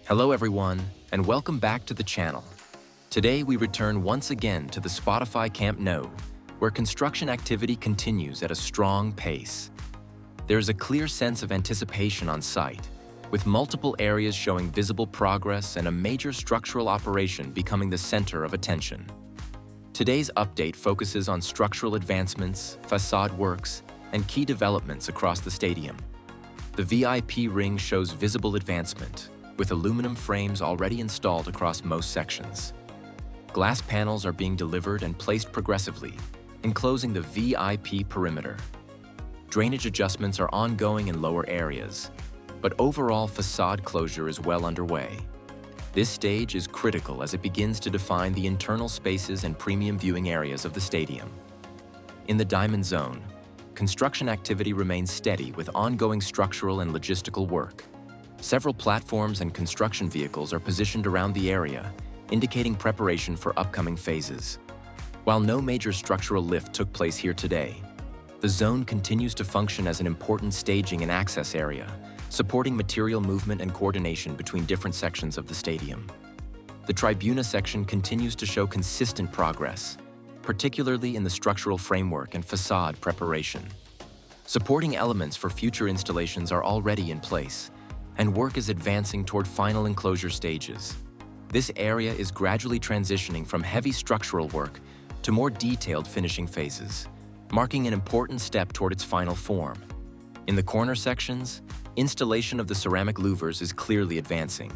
Hello everyone, and welcome back to the channel. Today we return once again to the Spotify Camp Nou, where construction activity continues at a strong pace. There is a clear sense of anticipation on site, with multiple areas showing visible progress and a major structural operation becoming the center of attention. Today's update focuses on structural advancements, facade works, and key developments across the stadium. The VIP ring shows visible advancement, with aluminum frames already installed across most sections. Glass panels are being delivered and placed progressively, enclosing the VIP perimeter. Drainage adjustments are ongoing in lower areas, but overall facade closure is well underway. This stage is critical as it begins to define the internal spaces and premium viewing areas of the stadium. In the diamond zone, construction activity remains steady with ongoing structural and logistical work. Several platforms and construction vehicles are positioned around the area, indicating preparation for upcoming phases. While no major structural lift took place here today, the zone continues to function as an important staging and access area, supporting material movement and coordination between different sections of the stadium. The Tribuna section continues to show consistent progress, particularly in the structural framework and facade preparation. Supporting elements for future installations are already in place, and work is advancing toward final enclosure stages. This area is gradually transitioning from heavy structural work to more detailed finishing phases, marking an important step toward its final form. In the corner sections, installation of the ceramic louvers is clearly advancing.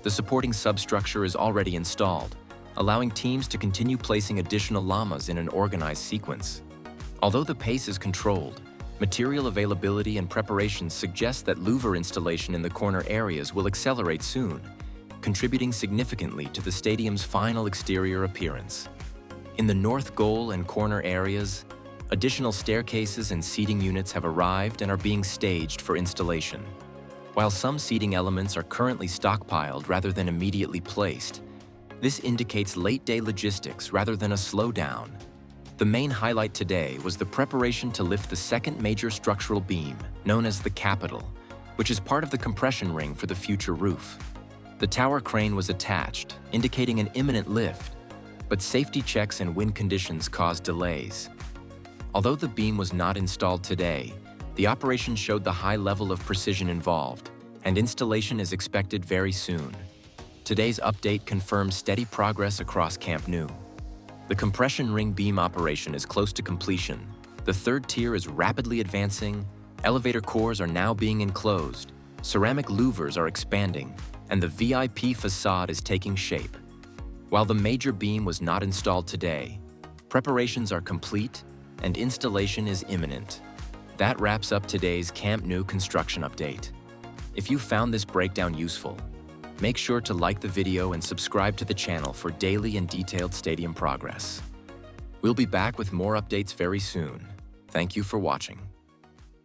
The supporting substructure is already installed, allowing teams to continue placing additional llamas in an organized sequence. Although the pace is controlled, material availability and preparation suggest that louver installation in the corner areas will accelerate soon, contributing significantly to the stadium's final exterior appearance. In the north goal and corner areas, additional staircases and seating units have arrived and are being staged for installation. While some seating elements are currently stockpiled rather than immediately placed, this indicates late-day logistics rather than a slowdown. The main highlight today was the preparation to lift the second major structural beam, known as the capital, which is part of the compression ring for the future roof. The tower crane was attached, indicating an imminent lift, but safety checks and wind conditions caused delays. Although the beam was not installed today, the operation showed the high level of precision involved, and installation is expected very soon. Today's update confirms steady progress across Camp Nou. The compression ring beam operation is close to completion. The third tier is rapidly advancing, elevator cores are now being enclosed, ceramic louvers are expanding, and the VIP facade is taking shape. While the major beam was not installed today, preparations are complete and installation is imminent. That wraps up today's Camp Nou construction update. If you found this breakdown useful, make sure to like the video and subscribe to the channel for daily and detailed stadium progress. We'll be back with more updates very soon. Thank you for watching.